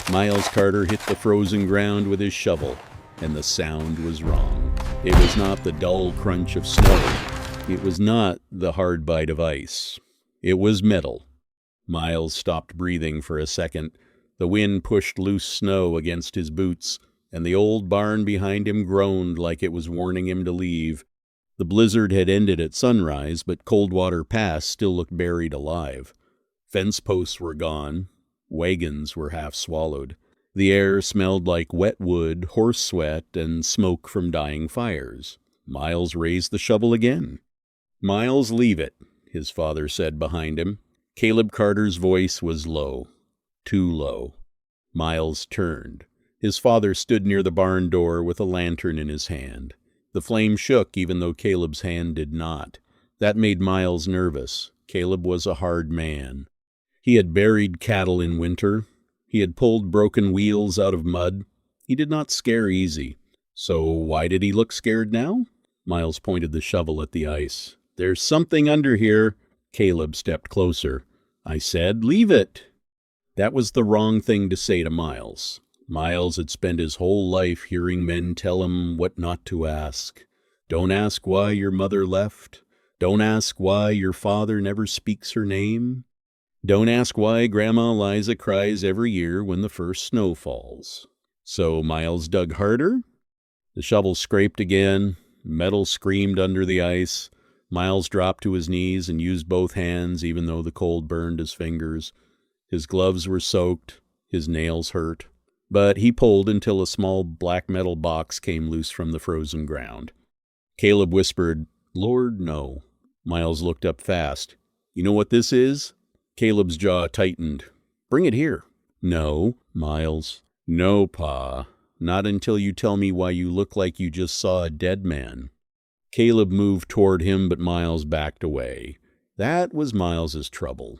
Miles Carter hit the frozen ground with his shovel, and the sound was wrong. It was not the dull crunch of snow. It was not the hard bite of ice. It was metal. Miles stopped breathing for a second. The wind pushed loose snow against his boots, and the old barn behind him groaned like it was warning him to leave. The blizzard had ended at sunrise, but Coldwater Pass still looked buried alive. Fence posts were gone. Wagons were half swallowed. The air smelled like wet wood, horse sweat, and smoke from dying fires. Miles raised the shovel again. "Miles, leave it," his father said behind him. Caleb Carter's voice was low. Too low. Miles turned. His father stood near the barn door with a lantern in his hand. The flame shook even though Caleb's hand did not. That made Miles nervous. Caleb was a hard man. He had buried cattle in winter. He had pulled broken wheels out of mud. He did not scare easy. So why did he look scared now? Miles pointed the shovel at the ice. "There's something under here." Caleb stepped closer. "I said, leave it." That was the wrong thing to say to Miles. Miles had spent his whole life hearing men tell him what not to ask. Don't ask why your mother left. Don't ask why your father never speaks her name. Don't ask why Grandma Liza cries every year when the first snow falls. So Miles dug harder. The shovel scraped again. Metal screamed under the ice. Miles dropped to his knees and used both hands, even though the cold burned his fingers. His gloves were soaked. His nails hurt. But he pulled until a small black metal box came loose from the frozen ground. Caleb whispered, "Lord, no." Miles looked up fast. "You know what this is?" Caleb's jaw tightened. "Bring it here." "No, Miles." "No, Pa. Not until you tell me why you look like you just saw a dead man." Caleb moved toward him, but Miles backed away. That was Miles's trouble.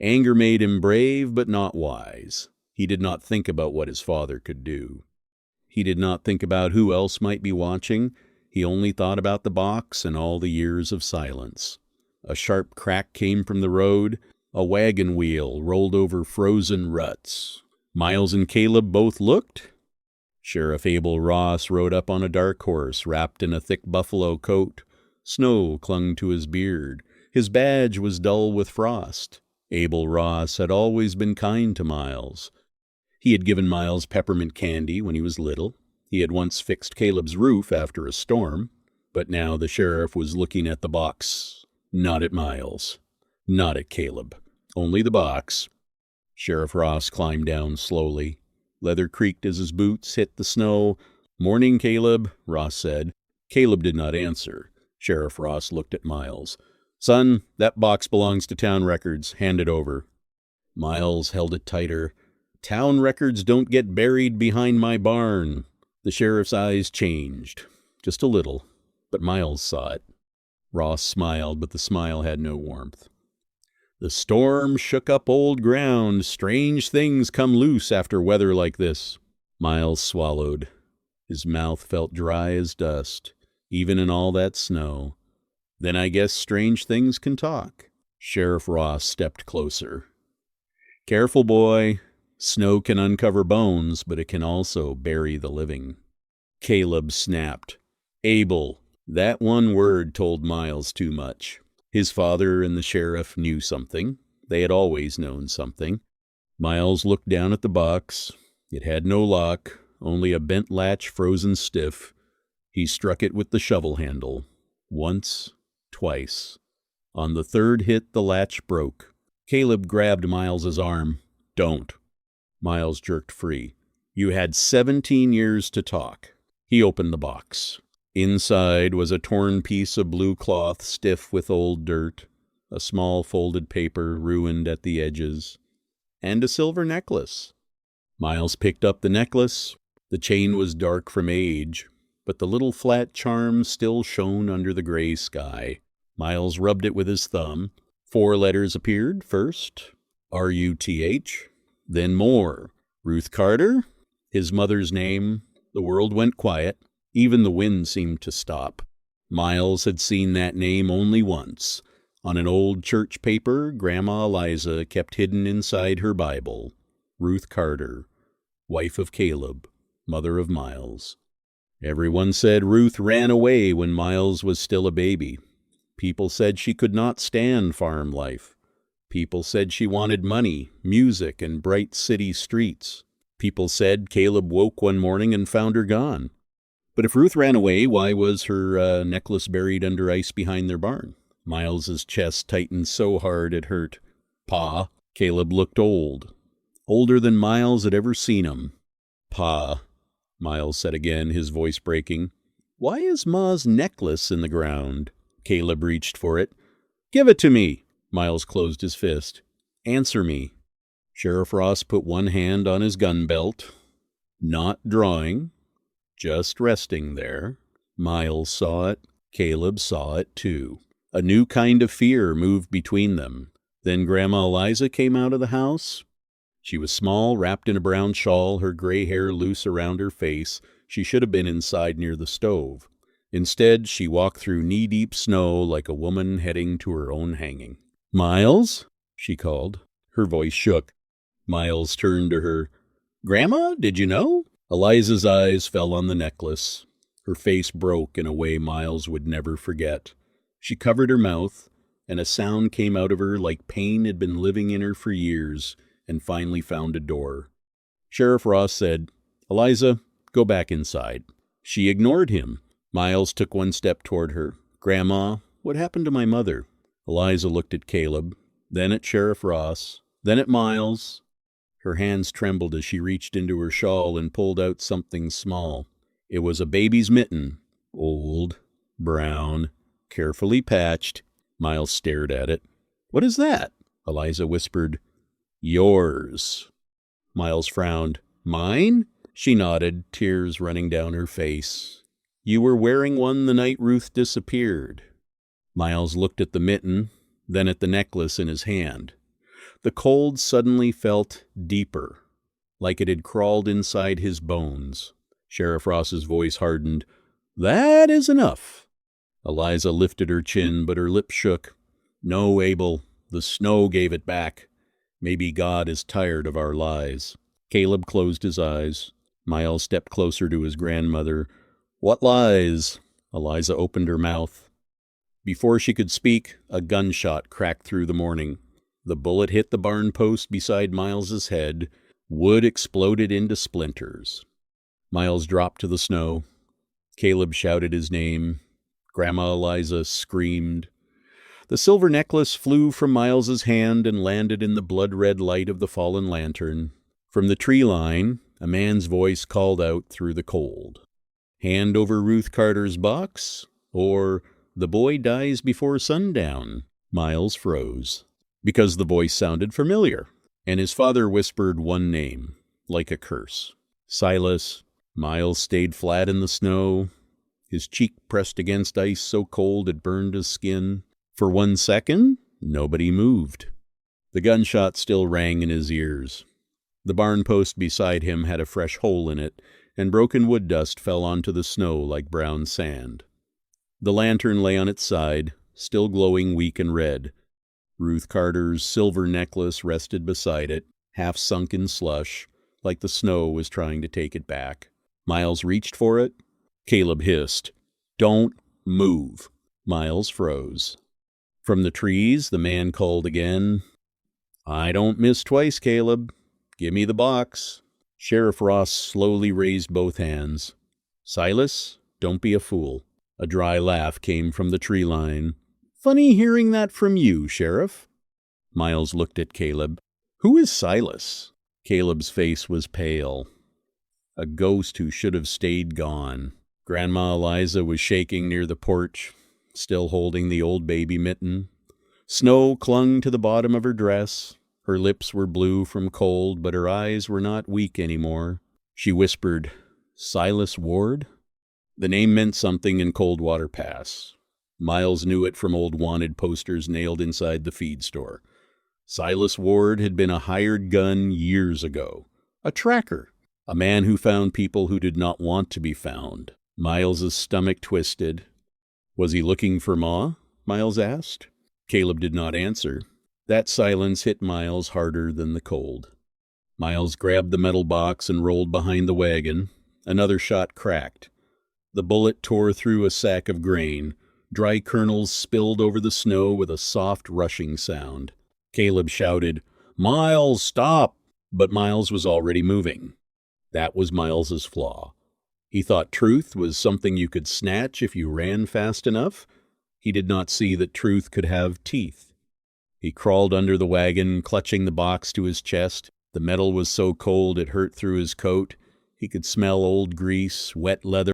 Anger made him brave, but not wise. He did not think about what his father could do. He did not think about who else might be watching. He only thought about the box and all the years of silence. A sharp crack came from the road. A wagon wheel rolled over frozen ruts. Miles and Caleb both looked. Sheriff Abel Ross rode up on a dark horse wrapped in a thick buffalo coat. Snow clung to his beard. His badge was dull with frost. Abel Ross had always been kind to Miles. He had given Miles peppermint candy when he was little. He had once fixed Caleb's roof after a storm. But now the sheriff was looking at the box, not at Miles. Not at Caleb. Only the box. Sheriff Ross climbed down slowly. Leather creaked as his boots hit the snow. "Morning, Caleb," Ross said. Caleb did not answer. Sheriff Ross looked at Miles. "Son, that box belongs to Town Records. Hand it over." Miles held it tighter. "Town Records don't get buried behind my barn." The sheriff's eyes changed. Just a little. But Miles saw it. Ross smiled, but the smile had no warmth. "The storm shook up old ground. Strange things come loose after weather like this." Miles swallowed. His mouth felt dry as dust, even in all that snow. "Then I guess strange things can talk." Sheriff Ross stepped closer. "Careful, boy. Snow can uncover bones, but it can also bury the living." Caleb snapped. "Abel." That one word told Miles too much. His father and the sheriff knew something. They had always known something. Miles looked down at the box. It had no lock, only a bent latch frozen stiff. He struck it with the shovel handle. Once, twice. On the third hit, the latch broke. Caleb grabbed Miles's arm. "Don't." Miles jerked free. "You had 17 years to talk." He opened the box. Inside was a torn piece of blue cloth stiff with old dirt, a small folded paper ruined at the edges, and a silver necklace. Miles picked up the necklace. The chain was dark from age, but the little flat charm still shone under the gray sky. Miles rubbed it with his thumb. 4 letters appeared first, R-U-T-H, then more. Ruth Carter, his mother's name. The world went quiet. Even the wind seemed to stop. Miles had seen that name only once, on an old church paper Grandma Liza kept hidden inside her Bible. Ruth Carter. wife of Caleb, mother of Miles. Everyone said Ruth ran away when Miles was still a baby. People said she could not stand farm life. People said she wanted money, music, and bright city streets. People said Caleb woke one morning and found her gone. But if Ruth ran away, why was her necklace buried under ice behind their barn? Miles's chest tightened so hard it hurt. Pa, Caleb looked old. Older than Miles had ever seen him. Pa, Miles said again, his voice breaking. Why is Ma's necklace in the ground? Caleb reached for it. Give it to me. Miles closed his fist. Answer me. Sheriff Ross put one hand on his gun belt. Not drawing. Just resting there. Miles saw it. Caleb saw it too. A new kind of fear moved between them. Then Grandma Eliza came out of the house. She was small, wrapped in a brown shawl, her gray hair loose around her face. She should have been inside near the stove. Instead, she walked through knee-deep snow like a woman heading to her own hanging. Miles? She called. Her voice shook. Miles turned to her. Grandma, did you know? Eliza's eyes fell on the necklace. Her face broke in a way Miles would never forget. She covered her mouth, and a sound came out of her like pain had been living in her for years, and finally found a door. Sheriff Ross said, Eliza, go back inside. She ignored him. Miles took one step toward her. Grandma, what happened to my mother? Eliza looked at Caleb, then at Sheriff Ross, then at Miles. Her hands trembled as she reached into her shawl and pulled out something small. It was a baby's mitten, old, brown, carefully patched. Miles stared at it. What is that? Eliza whispered. Yours. Miles frowned. Mine? She nodded, tears running down her face. You were wearing one the night Ruth disappeared. Miles looked at the mitten, then at the necklace in his hand. The cold suddenly felt deeper, like it had crawled inside his bones. Sheriff Ross's voice hardened. That is enough. Eliza lifted her chin, but her lips shook. No, Abel, the snow gave it back. Maybe God is tired of our lies. Caleb closed his eyes. Miles stepped closer to his grandmother. What lies? Eliza opened her mouth. Before she could speak, a gunshot cracked through the morning. The bullet hit the barn post beside Miles's head. Wood exploded into splinters. Miles dropped to the snow. Caleb shouted his name. Grandma Eliza screamed. The silver necklace flew from Miles's hand and landed in the blood-red light of the fallen lantern. From the tree line, a man's voice called out through the cold. Hand over Ruth Carter's box, or the boy dies before sundown. Miles froze, because the voice sounded familiar, and his father whispered one name, like a curse. Silas. Miles stayed flat in the snow, his cheek pressed against ice so cold it burned his skin. For 1 second, nobody moved. The gunshot still rang in his ears. The barn post beside him had a fresh hole in it, and broken wood dust fell onto the snow like brown sand. The lantern lay on its side, still glowing weak and red. Ruth Carter's silver necklace rested beside it, half sunk in slush, like the snow was trying to take it back. Miles reached for it. Caleb hissed, "Don't move." Miles froze. From the trees, the man called again, "I don't miss twice, Caleb. Give me the box." Sheriff Ross slowly raised both hands. "Silas, don't be a fool." A dry laugh came from the tree line. "Funny hearing that from you, Sheriff." Miles looked at Caleb. "Who is Silas?" Caleb's face was pale. A ghost who should have stayed gone. Grandma Eliza was shaking near the porch, still holding the old baby mitten. Snow clung to the bottom of her dress. Her lips were blue from cold, but her eyes were not weak anymore. She whispered, "Silas Ward?" The name meant something in Coldwater Pass. Miles knew it from old wanted posters nailed inside the feed store. Silas Ward had been a hired gun years ago. A tracker. A man who found people who did not want to be found. Miles's stomach twisted. Was he looking for Ma? Miles asked. Caleb did not answer. That silence hit Miles harder than the cold. Miles grabbed the metal box and rolled behind the wagon. Another shot cracked. The bullet tore through a sack of grain. Dry kernels spilled over the snow with a soft rushing sound. Caleb shouted, "Miles, stop!" But Miles was already moving. That was Miles's flaw. He thought truth was something you could snatch if you ran fast enough. He did not see that truth could have teeth. He crawled under the wagon, clutching the box to his chest. The metal was so cold it hurt through his coat. He could smell old grease, wet leather,